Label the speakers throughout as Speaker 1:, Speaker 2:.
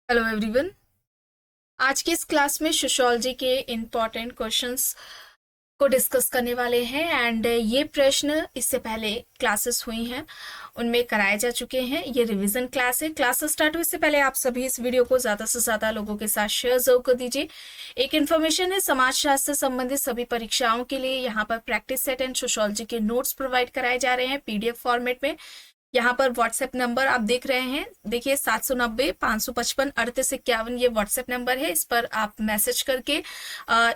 Speaker 1: Hello everyone. आज की इस क्लास में सोशियोलॉजी के इम्पॉर्टेंट क्वेश्चंस को डिस्कस करने वाले हैं एंड ये प्रश्न इससे पहले क्लासेस हुई हैं उनमें कराए जा चुके हैं। ये रिवीजन क्लास है। क्लास स्टार्ट हुए से पहले आप सभी इस वीडियो को ज़्यादा से ज़्यादा लोगों के साथ शेयर जरूर कर दीजिए। एक इन्फॉर्मेशन है, समाजशास्त्र से संबंधित सभी परीक्षाओं के लिए यहाँ पर प्रैक्टिस सेट एंड सोशियोलॉजी के नोट्स प्रोवाइड कराए जा रहे हैं पीडीएफ फॉर्मेट में। यहाँ पर व्हाट्सएप नंबर आप देख रहे हैं, देखिए 790-555-3851 ये व्हाट्सएप नंबर है। इस पर आप मैसेज करके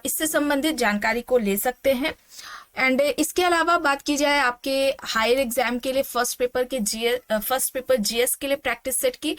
Speaker 1: इससे संबंधित जानकारी को ले सकते हैं। एंड इसके अलावा बात की जाए आपके हायर एग्जाम के लिए फर्स्ट पेपर जीएस के लिए प्रैक्टिस सेट की,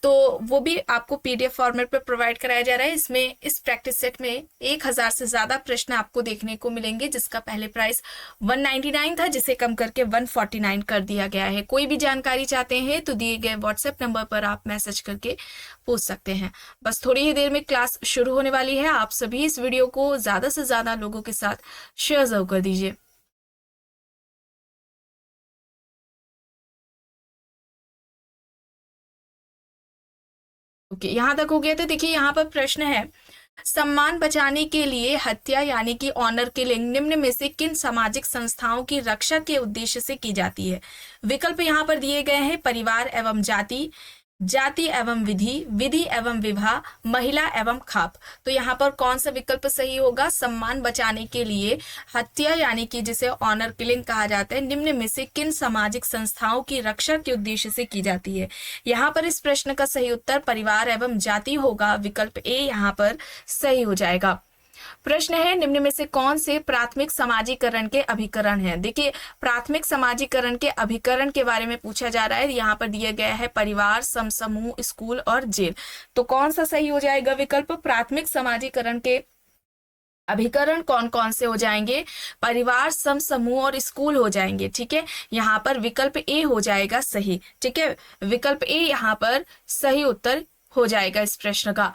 Speaker 1: तो वो भी आपको पीडीएफ फॉर्मेट पर प्रोवाइड कराया जा रहा है। इसमें इस प्रैक्टिस सेट में 1000 से ज्यादा प्रश्न आपको देखने को मिलेंगे, जिसका पहले प्राइस 199 था, जिसे कम करके 149 कर दिया गया है। कोई भी जानकारी चाहते हैं तो दिए गए व्हाट्सएप नंबर पर आप मैसेज करके पूछ सकते हैं। बस थोड़ी ही देर में क्लास शुरू होने वाली है। आप सभी इस वीडियो को ज्यादा से ज्यादा लोगों के साथ शेयर जरूर कर दीजिए। ओके, यहाँ तक हो गया। तो देखिए यहाँ पर प्रश्न है, सम्मान बचाने के लिए हत्या यानी कि ऑनर किलिंग निम्न में से किन सामाजिक संस्थाओं की रक्षा के उद्देश्य से की जाती है। विकल्प यहाँ पर दिए गए हैं, परिवार एवं जाति, जाति एवं विधि, विधि एवं विवाह, महिला एवं खाप। तो यहाँ पर कौन सा विकल्प सही होगा? सम्मान बचाने के लिए हत्या यानी कि जिसे ऑनर किलिंग कहा जाता है, निम्न में से किन सामाजिक संस्थाओं की रक्षा के उद्देश्य से की जाती है। यहाँ पर इस प्रश्न का सही उत्तर परिवार एवं जाति होगा। विकल्प ए यहाँ पर सही हो जाएगा। प्रश्न है, निम्न में से कौन से प्राथमिक समाजीकरण के अभिकरण हैं। देखिए, प्राथमिक समाजीकरण के अभिकरण के बारे में पूछा जा रहा है। यहाँ पर दिया गया है परिवार, समूह, स्कूल और जेल। तो कौन सा सही हो जाएगा विकल्प? प्राथमिक समाजीकरण के अभिकरण कौन कौन से हो जाएंगे? परिवार, समूह और स्कूल हो जाएंगे। ठीक है, यहाँ पर विकल्प ए हो जाएगा सही। ठीक है, विकल्प ए यहाँ पर सही उत्तर हो जाएगा इस प्रश्न का।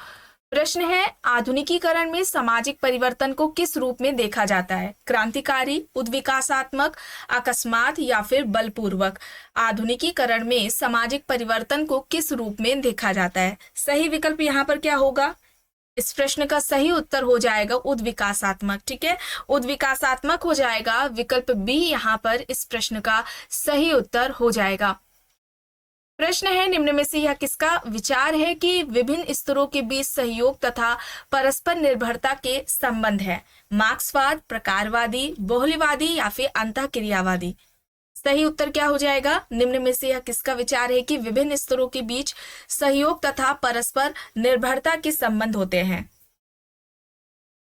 Speaker 1: प्रश्न है, आधुनिकीकरण में सामाजिक परिवर्तन को किस रूप में देखा जाता है? क्रांतिकारी, उद्विकासात्मक, अकस्मात या फिर बलपूर्वक। आधुनिकीकरण में सामाजिक परिवर्तन को किस रूप में देखा जाता है? सही विकल्प यहाँ पर क्या होगा? इस प्रश्न का सही उत्तर हो जाएगा उद्विकासात्मक। ठीक है, उद्विकासात्मक हो जाएगा। विकल्प बी यहाँ पर इस प्रश्न का सही उत्तर हो जाएगा। प्रश्न है, निम्न में से यह किसका विचार है कि विभिन्न स्तरों के बीच सहयोग तथा परस्पर निर्भरता के संबंध है? मार्क्सवाद, प्रकारवादी, बहुलवादी या फिर अंतःक्रियावादी। सही उत्तर क्या हो जाएगा? निम्न में से यह किसका विचार है कि विभिन्न स्तरों के बीच सहयोग तथा परस्पर निर्भरता के संबंध होते हैं।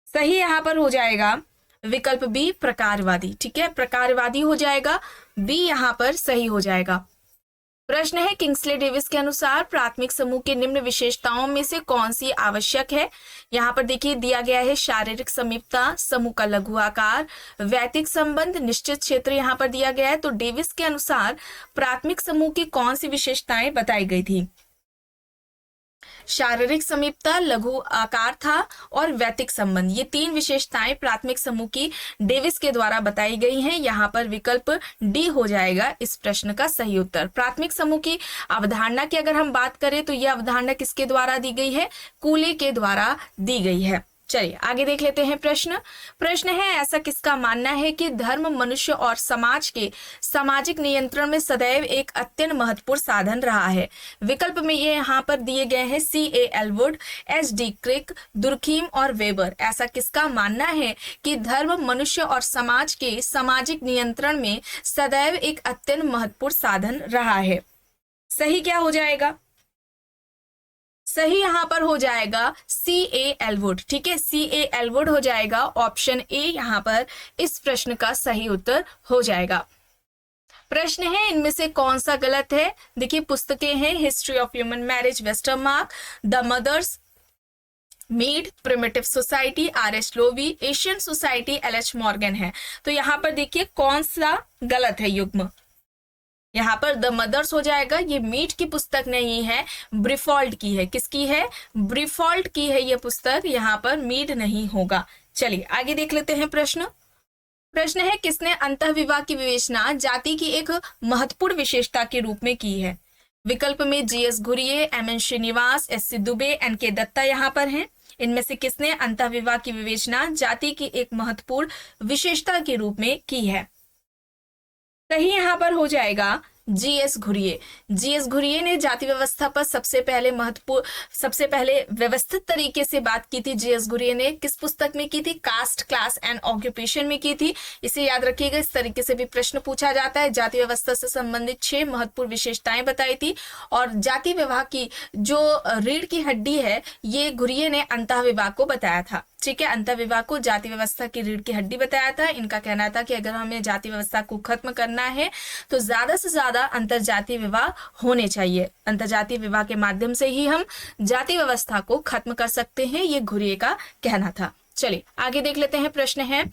Speaker 1: सही यहाँ पर हो जाएगा विकल्प बी, प्रकारवादी। ठीक है, प्रकारवादी हो जाएगा। बी यहाँ पर सही हो जाएगा। प्रश्न है, किंग्सले डेविस के अनुसार प्राथमिक समूह की निम्न विशेषताओं में से कौन सी आवश्यक है? यहाँ पर देखिए दिया गया है शारीरिक समीपता, समूह का लघु आकार, वैयक्तिक संबंध, निश्चित क्षेत्र यहाँ पर दिया गया है। तो डेविस के अनुसार प्राथमिक समूह की कौन सी विशेषताएं बताई गई थी? शारीरिक समीपता, लघु आकार था और वैयक्तिक संबंध। ये तीन विशेषताएं प्राथमिक समूह की डेविस के द्वारा बताई गई हैं। यहाँ पर विकल्प डी हो जाएगा इस प्रश्न का सही उत्तर। प्राथमिक समूह की अवधारणा की अगर हम बात करें तो यह अवधारणा किसके द्वारा दी गई है? कूले के द्वारा दी गई है। चलिए आगे देख लेते हैं प्रश्न है, ऐसा किसका मानना है कि धर्म मनुष्य और समाज के सामाजिक नियंत्रण में सदैव एक अत्यंत महत्वपूर्ण साधन रहा है? विकल्प में ये यहाँ पर दिए गए हैं, C.A. Elwood, S.D. क्रिक, दुर्खीम और वेबर। ऐसा किसका मानना है कि धर्म मनुष्य और समाज के सामाजिक नियंत्रण में सदैव एक अत्यंत महत्वपूर्ण साधन रहा है? सही क्या हो जाएगा? सही यहाँ पर हो जाएगा C.A. एलवुड। ठीक है, C.A. एलवुड हो जाएगा। ऑप्शन ए यहाँ पर इस प्रश्न का सही उत्तर हो जाएगा। प्रश्न है, इनमें से कौन सा गलत है? देखिए पुस्तकें हैं, history of human marriage, Westermarck, the mothers Mead, primitive society, R.S. Lowie, Asian society, L.H. Morgan है। तो यहाँ पर देखिए कौन सा गलत है युग्म? यहाँ पर द मदर्स हो जाएगा। ये मीट की पुस्तक नहीं है, ब्रिफॉल्ट की है। किसकी है? ब्रिफॉल्ट की है ये पुस्तक, यहाँ पर मीड नहीं होगा। चलिए आगे देख लेते हैं प्रश्न है, किसने अंतःविवाह की विवेचना जाति की एक महत्वपूर्ण विशेषता के रूप में की है? विकल्प में GS Ghurye, MN Srinivas, SC Dube, NK Dutta यहाँ पर हैं। इनमें से किसने अंतःविवाह की विवेचना जाति की एक महत्वपूर्ण विशेषता के रूप में की है? सही यहाँ पर हो जाएगा जीएस घुरिये। जीएस घुरिये ने जाति व्यवस्था पर सबसे पहले व्यवस्थित तरीके से बात की थी। जीएस घुरिये ने किस पुस्तक में की थी? कास्ट, क्लास एंड ऑक्यूपेशन में की थी। इसे याद रखिएगा, इस तरीके से भी प्रश्न पूछा जाता है। जाति व्यवस्था से संबंधित 6 महत्वपूर्ण विशेषताएं बताई थी और जाति विवाह की जो रीढ़ की हड्डी है, ये घुरिये ने अंतःविवाह को बताया था। ठीक है, अंतःविवाह को जाति व्यवस्था की रीढ़ की हड्डी बताया था। इनका कहना था कि अगर हमें जाति व्यवस्था को खत्म करना है तो ज्यादा से ज्यादा अंतरजातीय विवाह होने चाहिए। अंतरजातीय विवाह के माध्यम से ही हम जाति व्यवस्था को खत्म कर सकते हैं, ये घुरिये का कहना था। चलिए आगे देख लेते हैं। प्रश्न है,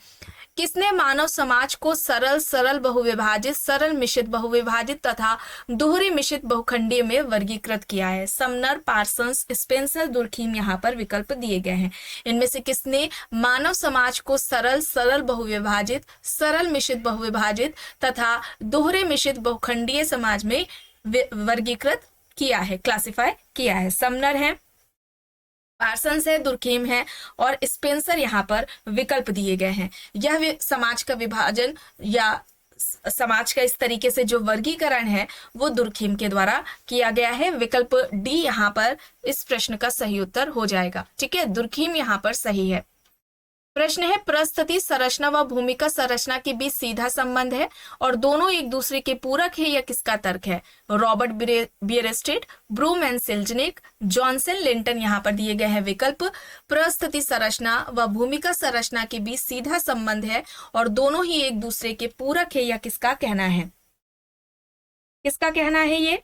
Speaker 1: किसने मानव समाज को सरल बहुविभाजित, सरल मिश्रित बहुविभाजित तथा दोहरे मिश्रित बहुखंडीय में वर्गीकृत किया है? समनर, पार्सन्स, स्पेंसर, दुर्खीम यहाँ पर विकल्प दिए गए हैं। इनमें से किसने मानव समाज को सरल बहुविभाजित, सरल मिश्रित बहुविभाजित तथा दोहरे मिश्रित बहुखंडीय समाज में वर्गीकृत किया है, क्लासिफाई किया है? समनर है, पार्सन्स है, दुर्खीम है और स्पेंसर यहाँ पर विकल्प दिए गए हैं। यह समाज का विभाजन या समाज का इस तरीके से जो वर्गीकरण है वो दुर्खीम के द्वारा किया गया है। विकल्प डी यहाँ पर इस प्रश्न का सही उत्तर हो जाएगा। ठीक है, दुर्खीम यहाँ पर सही है। प्रश्न है, परिस्थिति संरचना व भूमिका संरचना के बीच सीधा संबंध है और दोनों एक दूसरे के पूरक है, यह किसका तर्क है? Robert Bierstedt, Broom and Selznick, Johnson, Linton यहाँ पर दिए गए हैं विकल्प। परिस्थिति संरचना व भूमिका संरचना के बीच सीधा संबंध है और दोनों ही एक दूसरे के पूरक है, यह किसका कहना है? किसका कहना है ये?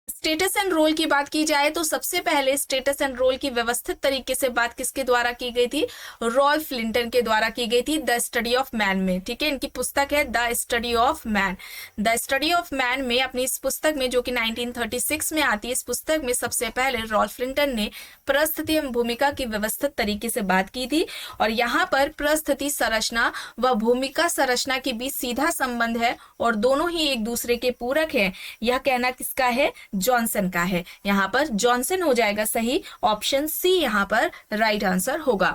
Speaker 1: स्टेटस एंड रोल की बात की जाए तो सबसे पहले स्टेटस एंड रोल की व्यवस्थित तरीके से बात किसके द्वारा की गई थी? रॉल्फ लिंटन के द्वारा की गई थी, द स्टडी ऑफ मैन में। ठीक है, इनकी पुस्तक है the study of man. The study of man में, अपनी इस पुस्तक में जो कि 1936 में आती है, इस पुस्तक में सबसे पहले रॉल्फ लिंटन ने परिस्थिति एवं भूमिका की व्यवस्थित तरीके से बात की थी और यहाँ पर परिस्थिति संरचना व भूमिका संरचना के बीच सीधा संबंध है और दोनों ही एक दूसरे के पूरक है, यह कहना किसका है? जॉनसन का है। यहाँ पर जॉनसन हो जाएगा सही, ऑप्शन सी यहाँ पर राइट आंसर होगा।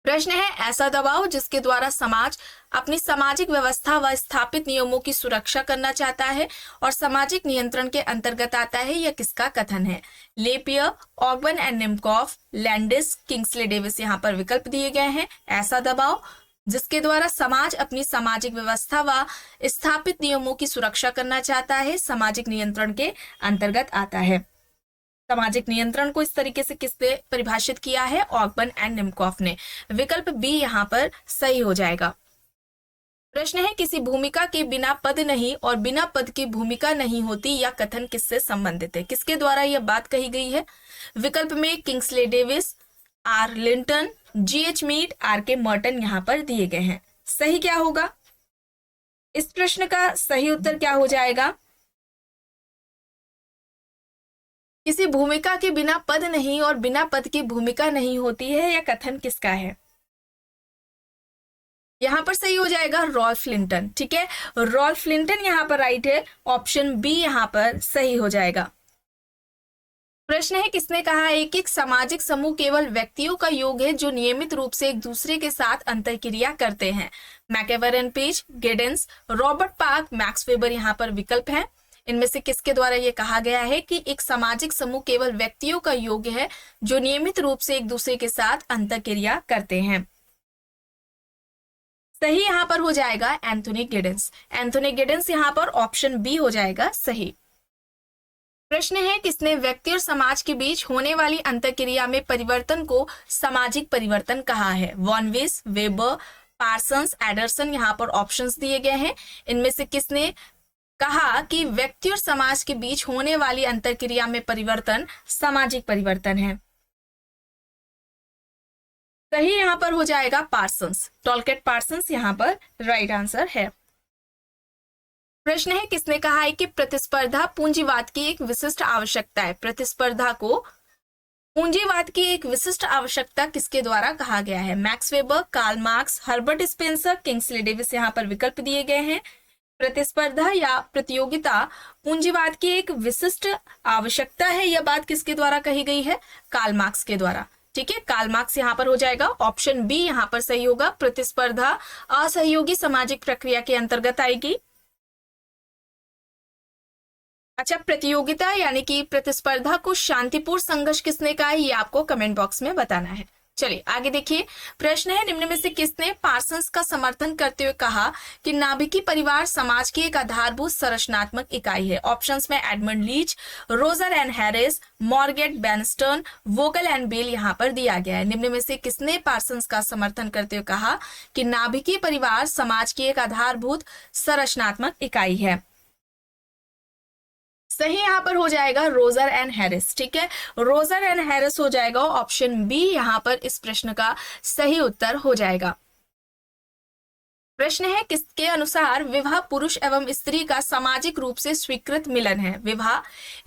Speaker 1: प्रश्न है, ऐसा दबाव जिसके द्वारा समाज अपनी सामाजिक व्यवस्था व स्थापित नियमों की सुरक्षा करना चाहता है और सामाजिक नियंत्रण के अंतर्गत आता है, यह किसका कथन है? LaPiere, Ogburn and Nimkoff, Landis, Kingsley Davis यहाँ पर विकल्प दिए गए हैं। ऐसा दबाव जिसके द्वारा समाज अपनी सामाजिक व्यवस्था व स्थापित नियमों की सुरक्षा करना चाहता है, सामाजिक नियंत्रण के अंतर्गत आता है। सामाजिक नियंत्रण को इस तरीके से किसने परिभाषित किया है? ऑगबर्न एंड निम्कॉफ ने। विकल्प बी यहाँ पर सही हो जाएगा। प्रश्न है, किसी भूमिका के बिना पद नहीं और बिना पद की भूमिका नहीं होती, यह कथन किससे संबंधित है? किसके द्वारा यह बात कही गई है? विकल्प में Kingsley Davis, R Linton, GH Mead, R K Merton यहाँ पर दिए गए हैं। सही क्या होगा? इस प्रश्न का सही उत्तर क्या हो जाएगा? किसी भूमिका के बिना पद नहीं और बिना पद की भूमिका नहीं होती है, यह कथन किसका है? यहाँ पर सही हो जाएगा रॉल्फ लिंटन। ठीक है, रॉल्फ लिंटन यहाँ पर राइट है, ऑप्शन बी यहाँ पर सही हो जाएगा। प्रश्न है, किसने कहा है कि एक सामाजिक समूह केवल व्यक्तियों का योग है जो नियमित रूप से एक दूसरे के साथ अंतरक्रिया करते हैं? MacIver, Page, Giddens, Robert Park, Max Weber यहाँ पर विकल्प है। इनमें से किसके द्वारा यह कहा गया है कि एक सामाजिक समूह केवल व्यक्तियों का योग है जो नियमित रूप से एक दूसरे के साथ अंतरक्रिया करते हैं? सही यहाँ पर हो जाएगा एंथोनी गिडेंस। एंथोनी गिडेंस यहाँ पर ऑप्शन बी हो जाएगा सही। प्रश्न है, किसने व्यक्ति और समाज के बीच होने वाली अंतरक्रिया में परिवर्तन को सामाजिक परिवर्तन कहा है? वॉन वेस, वेबर, पार्सन्स, एडरसन यहाँ पर ऑप्शंस दिए गए हैं। इनमें से किसने कहा कि व्यक्ति और समाज के बीच होने वाली अंतरक्रिया में परिवर्तन सामाजिक परिवर्तन है? सही यहाँ पर हो जाएगा पार्सन्स, टॉलकेट पार्सन्स यहाँ पर राइट आंसर है। प्रश्न है, किसने कहा है कि प्रतिस्पर्धा पूंजीवाद की एक विशिष्ट आवश्यकता है? प्रतिस्पर्धा को पूंजीवाद की एक विशिष्ट आवश्यकता किसके द्वारा कहा गया है? Max Weber, Karl Marx, Herbert Spencer, Kingsley Davis यहाँ पर विकल्प दिए गए हैं। प्रतिस्पर्धा या प्रतियोगिता पूंजीवाद की एक विशिष्ट आवश्यकता है। यह बात किसके द्वारा कही गई है? कार्ल मार्क्स के द्वारा। ठीक है, कार्ल मार्क्स यहाँ पर हो जाएगा। ऑप्शन बी यहाँ पर सही होगा। प्रतिस्पर्धा असहयोगी सामाजिक प्रक्रिया के अंतर्गत आएगी। अच्छा, प्रतियोगिता यानी कि प्रतिस्पर्धा को शांतिपूर्ण संघर्ष किसने कहा है, ये आपको कमेंट बॉक्स में बताना है। चलिए आगे देखिए, प्रश्न है निम्न में से किसने पार्सन्स का समर्थन करते हुए कहा कि नाभिकीय परिवार समाज की एक आधारभूत संरचनात्मक इकाई है? ऑप्शंस में Edmund Leach, Roger and Harris, Margaret Bernstein, Vogel and Bell यहाँ पर दिया गया है। निम्न में से किसने पार्सन्स का समर्थन करते हुए कहा कि नाभिकीय परिवार समाज की एक आधारभूत संरचनात्मक इकाई है? सही यहाँ पर हो जाएगा रोजर एंड हैरिस। ठीक है, रोजर एंड हैरिस हो जाएगा। ऑप्शन बी यहाँ पर इस प्रश्न का सही उत्तर हो जाएगा। प्रश्न है किसके अनुसार विवाह पुरुष एवं स्त्री का सामाजिक रूप से स्वीकृत मिलन है? विवाह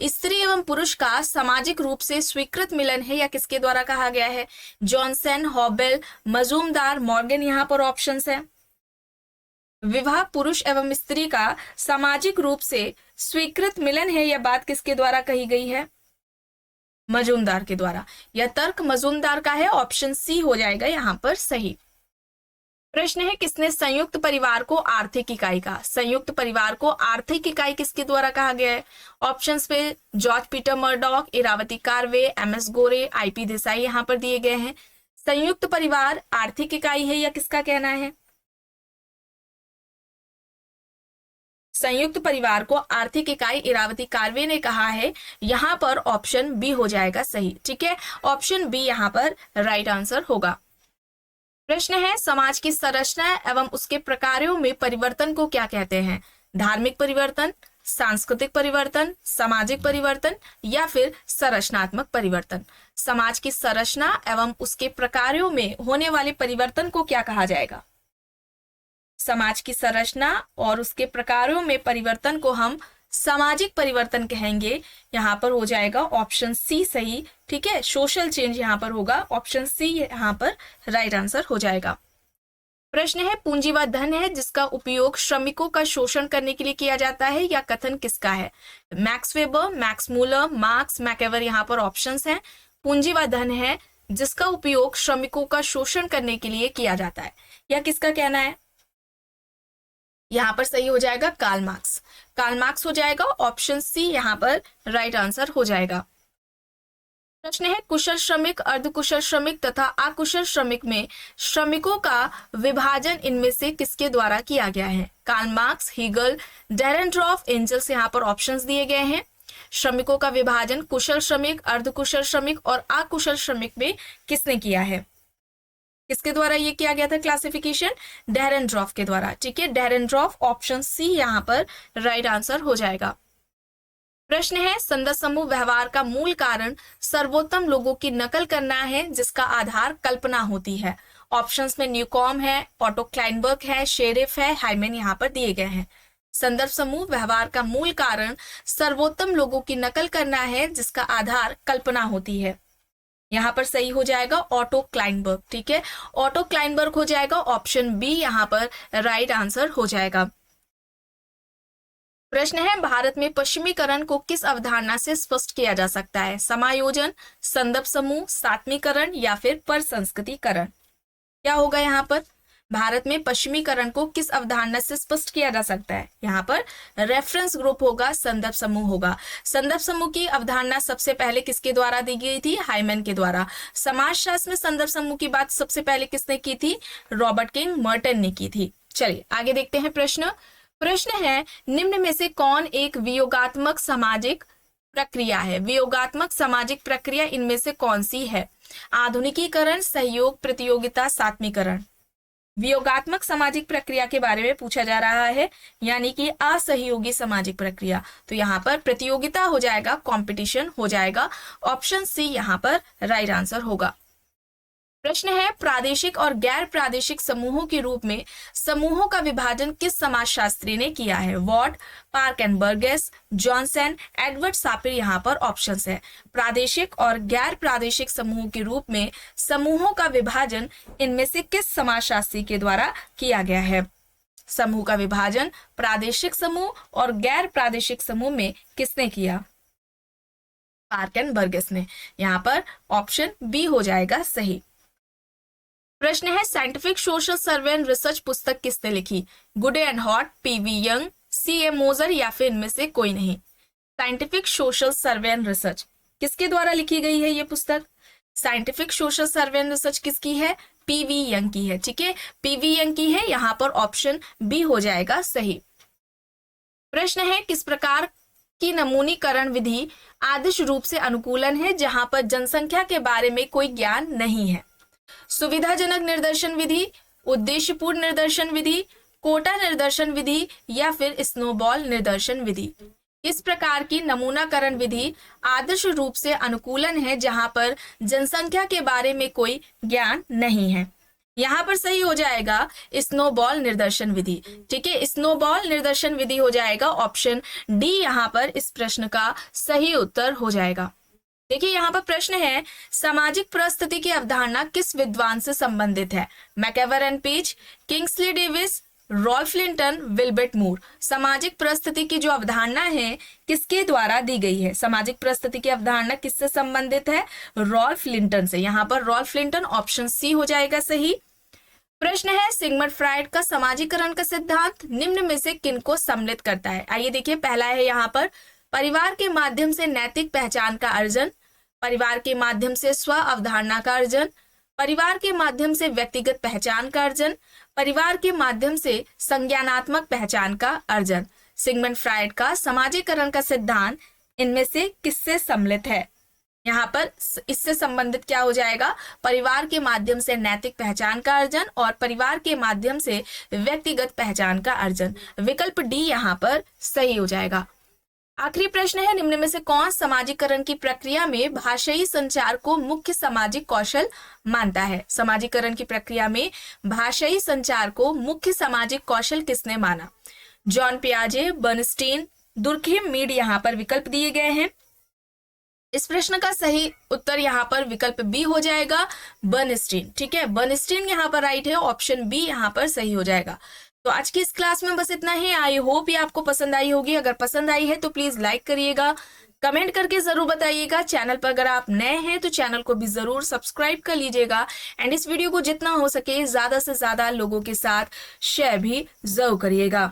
Speaker 1: स्त्री एवं पुरुष का सामाजिक रूप से स्वीकृत मिलन है, या किसके द्वारा कहा गया है? जॉनसन, हॉबेल, मजूमदार, मॉर्गन यहाँ पर ऑप्शंस है। विवाह पुरुष एवं स्त्री का सामाजिक रूप से स्वीकृत मिलन है, यह बात किसके द्वारा कही गई है? मजूमदार के द्वारा। यह तर्क मजूमदार का है। ऑप्शन सी हो जाएगा यहाँ पर सही। प्रश्न है किसने संयुक्त परिवार को आर्थिक इकाई कहा? संयुक्त परिवार को आर्थिक इकाई किसके द्वारा कहा गया है? ऑप्शंस पे George Peter Murdock, Irawati Karve, MS Gore, IP Desai यहाँ पर दिए गए हैं। संयुक्त परिवार आर्थिक इकाई है, यह किसका कहना है? संयुक्त परिवार को आर्थिक इकाई इरावती कार्वे ने कहा है। यहां पर ऑप्शन बी हो जाएगा सही। ठीक है, ऑप्शन बी यहां पर राइट आंसर होगा। प्रश्न है समाज की संरचना एवं उसके प्रकारों में परिवर्तन को क्या कहते हैं? धार्मिक परिवर्तन, सांस्कृतिक परिवर्तन, सामाजिक परिवर्तन या फिर संरचनात्मक परिवर्तन? समाज की संरचना एवं उसके प्रकारों में होने वाले परिवर्तन को क्या कहा जाएगा? समाज की संरचना और उसके प्रकारों में परिवर्तन को हम सामाजिक परिवर्तन कहेंगे। यहाँ पर हो जाएगा ऑप्शन सी सही। ठीक है, सोशल चेंज यहाँ पर होगा। ऑप्शन सी यहाँ पर राइट आंसर हो जाएगा। प्रश्न है पूंजीवाद धन है जिसका उपयोग श्रमिकों का शोषण करने के लिए किया जाता है, या कथन किसका है? Max Weber, Max Muller, Marx, MacIver यहाँ पर ऑप्शंस हैं। पूंजीवाद धन है जिसका उपयोग श्रमिकों का शोषण करने के लिए किया जाता है, यह किसका कहना है? यहाँ पर सही हो जाएगा कार्ल मार्क्स। कार्ल मार्क्स हो जाएगा। ऑप्शन सी यहाँ पर राइट आंसर हो जाएगा। प्रश्न है कुशल श्रमिक, अर्धकुशल श्रमिक तथा अकुशल श्रमिक में श्रमिकों का विभाजन इनमें से किसके द्वारा किया गया है? कार्ल मार्क्स, हीगल, डेरेनड्रॉफ, एंजल्स यहाँ पर ऑप्शंस दिए गए हैं। श्रमिकों का विभाजन कुशल श्रमिक, अर्धकुशल श्रमिक और अकुशल श्रमिक में किसने किया है? किसके द्वारा ये किया गया था क्लासिफिकेशन? डेरेनड्रॉफ के द्वारा। ठीक है, डेरेनड्रॉफ। ऑप्शन सी यहाँ पर राइट आंसर हो जाएगा। प्रश्न है संदर्भ समूह व्यवहार का मूल कारण सर्वोत्तम लोगों की नकल करना है जिसका आधार कल्पना होती है। ऑप्शंस में न्यूकॉम है, ऑटो क्लाइनबर्ग है, शेरिफ है, हाइमेन यहाँ पर दिए गए हैं। संदर्भ समूह व्यवहार का मूल कारण सर्वोत्तम लोगों की नकल करना है जिसका आधार कल्पना होती है। यहाँ पर सही हो जाएगा ऑटो क्लाइनबर्ग। ठीक है, ऑटो क्लाइनबर्ग हो जाएगा। ऑप्शन बी यहाँ पर राइट आंसर हो जाएगा। प्रश्न है भारत में पश्चिमीकरण को किस अवधारणा से स्पष्ट किया जा सकता है? समायोजन, संदर्भ समूह, सात्मीकरण या फिर परसंस्कृतिकरण? क्या होगा यहाँ पर? भारत में पश्चिमीकरण को किस अवधारणा से स्पष्ट किया जा सकता है? यहाँ पर रेफरेंस ग्रुप होगा, संदर्भ समूह होगा। संदर्भ समूह की अवधारणा सबसे पहले किसके द्वारा दी गई थी? हाइमन के द्वारा। समाजशास्त्र में संदर्भ समूह की बात सबसे पहले किसने की थी? रॉबर्ट किंग मर्टन ने की थी। चलिए आगे देखते हैं प्रश्न है निम्न में से कौन एक वियोगात्मक सामाजिक प्रक्रिया है? वियोगात्मक सामाजिक प्रक्रिया इनमें से कौन सी है? आधुनिकीकरण, सहयोग, प्रतियोगिता, सात्मीकरण? वियोगात्मक सामाजिक प्रक्रिया के बारे में पूछा जा रहा है, यानी कि असहयोगी सामाजिक प्रक्रिया। तो यहाँ पर प्रतियोगिता हो जाएगा, कंपटीशन हो जाएगा। ऑप्शन सी यहाँ पर राइट आंसर होगा। प्रश्न है प्रादेशिक और गैर प्रादेशिक समूहों के रूप में समूहों का विभाजन किस समाजशास्त्री ने किया है? Ward, Park and Burgess, Johnson, Edward Sapir यहाँ पर ऑप्शंस है। प्रादेशिक और गैर प्रादेशिक समूहों के रूप में समूहों का विभाजन इनमें से किस समाजशास्त्री के द्वारा किया गया है? समूह का विभाजन प्रादेशिक समूह और गैर प्रादेशिक समूह में किसने किया? पार्क एंड बर्गेस ने। यहाँ पर ऑप्शन बी हो जाएगा सही। प्रश्न है scientific social survey and research पुस्तक किसने लिखी? गुडे and hot, PV young, CA. मोजर या फिर इनमें से कोई नहीं। Scientific social survey and research किसके द्वारा लिखी गई है ये पुस्तक? Scientific social survey and research किसकी है? पीवी यंग की है। ठीक है, पीवी यंग की है। यहाँ पर ऑप्शन बी हो जाएगा सही। प्रश्न है किस प्रकार की नमूनीकरण विधि आदर्श रूप से अनुकूलन है जहां पर जनसंख्या के बारे में कोई ज्ञान नहीं है? सुविधाजनक निर्दर्शन विधि, उद्देश्यपूर्ण निर्दर्शन विधि, कोटा निर्दर्शन विधि या फिर स्नोबॉल निर्दर्शन विधि। इस प्रकार की नमूनाकरण विधि आदर्श रूप से अनुकूलन है जहां पर जनसंख्या के बारे में कोई ज्ञान नहीं है। यहाँ पर सही हो जाएगा स्नोबॉल निर्दर्शन विधि। ठीक है, स्नोबॉल निर्दर्शन विधि हो जाएगा ऑप्शन डी। यहाँ पर इस प्रश्न का सही उत्तर हो जाएगा। देखिए यहाँ पर प्रश्न है सामाजिक परिस्थिति की अवधारणा किस विद्वान से संबंधित है? MacIver and Page, Kingsley Davis, Ralph Linton, Wilbert Moore. सामाजिक परिस्थिति की जो अवधारणा है किसके द्वारा दी गई है? सामाजिक परिस्थिति की अवधारणा किससे संबंधित है? रॉल्फ लिंटन से। यहाँ पर रॉल्फ लिंटन ऑप्शन सी हो जाएगा सही। प्रश्न है सिगमंड फ्राइड का समाजीकरण का सिद्धांत निम्न में से किनको सम्मिलित करता है? आइए देखिए, पहला है यहाँ पर परिवार के माध्यम से नैतिक पहचान का अर्जन, परिवार के माध्यम से स्व अवधारणा का अर्जन, परिवार के माध्यम से व्यक्तिगत पहचान का अर्जन, परिवार के माध्यम से संज्ञानात्मक पहचान का अर्जन। सिगमंड फ्राइड का समाजीकरण का सिद्धांत इनमें से किससे सम्मिलित है? यहाँ पर इससे संबंधित क्या हो जाएगा? परिवार के माध्यम से नैतिक पहचान का अर्जन और परिवार के माध्यम से व्यक्तिगत पहचान का अर्जन। विकल्प डी यहाँ पर सही हो जाएगा। आखिरी प्रश्न है निम्न में से कौन समाजीकरण की प्रक्रिया में भाषाई संचार को मुख्य सामाजिक कौशल मानता है? समाजीकरण की प्रक्रिया में भाषाई संचार को मुख्य सामाजिक कौशल किसने माना? जॉन पियाजे, बर्नस्टीन, दुर्खेम, मीड। यहाँ पर विकल्प दिए गए हैं। इस प्रश्न का सही उत्तर यहाँ पर विकल्प बी हो जाएगा, बर्नस्टीन। ठीक है, बर्नस्टीन यहाँ पर राइट है, ऑप्शन बी यहाँ पर सही हो जाएगा। तो आज की इस क्लास में बस इतना ही। आई होप ये आपको पसंद आई होगी। अगर पसंद आई है तो प्लीज लाइक करिएगा, कमेंट करके जरूर बताइएगा। चैनल पर अगर आप नए हैं तो चैनल को भी जरूर सब्सक्राइब कर लीजिएगा एंड इस वीडियो को जितना हो सके ज्यादा से ज्यादा लोगों के साथ शेयर भी जरूर करिएगा।